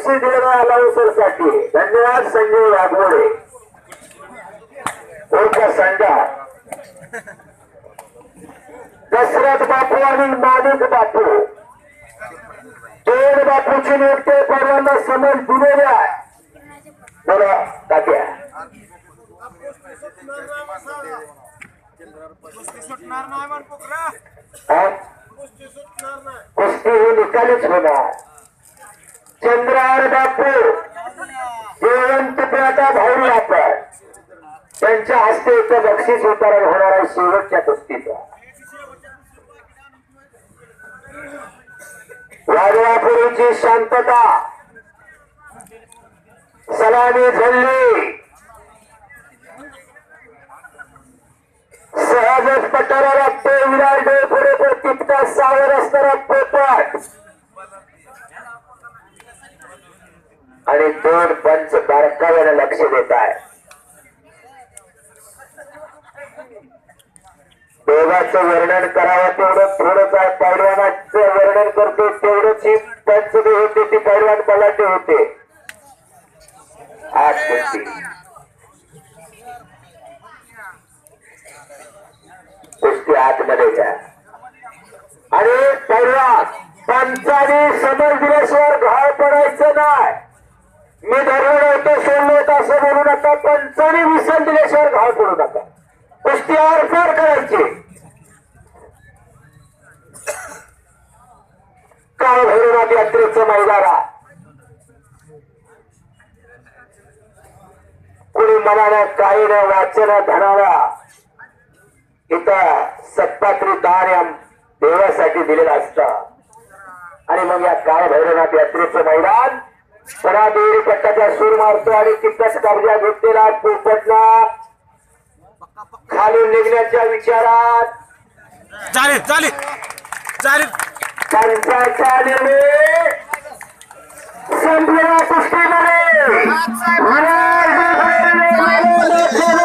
बक्षीस दिलेलं आहे अलाउन्सरसाठी. धन्यवाद संजय वाघमोडे उर्फ संजा. दशरथ बापू आणि माणिक बापू दोन बापूची नियुक्ती पर्वांना समज दिलेली आहे. बोला तात्या. कुस्ती ही निकालीच होणार. चंद्रार बापू जयवंत प्रता भाऊ आपण त्यांच्या हस्ते इथं बक्षीस वितरण होणार आहे शेवटच्या कुस्तीचं. वाजवापुरीची शांतता सलामी झडली. सहजच पटाला लागतो विराट डोळपुरे पण तितका सावर असणारा पोपट आणि दोन पंच बारकाव्याला लक्ष देत आहे. देवाचं वर्णन करावं तेवढं थोडंच आहे. पैलवानाचं वर्णन करतो तेवढंच ही पंचमी होते ती पैलवान बलाढ्य होते. आठ कुस्ती कुस्ती आतमध्ये घ्या आणि पैलवान पंचाने समज दिल्याशिवाय घाळ पडायचं नाही. मी धरून होतो सोडलो असं बोलू नका. पंचाने विसर दिल्याशिवाय घाळ पडू नका. कुस्ती आरपार करायची. काळ भैरवनाथ यात्रेचं मैदान कुणी मनानं काही न वाचन धनाला इथं सत्पात्री दान देवासाठी दिलेलं असतं. आणि मग या काळ भैरवनाथ यात्रेचं मैदान परादेवी पट्टाचा सूर मारतो आणि तिथंच कब्जा घेतलेला पोपटला खालून निघण्याच्या विचारात पंचाचा निर्णय संपलेला कुस्तीमध्ये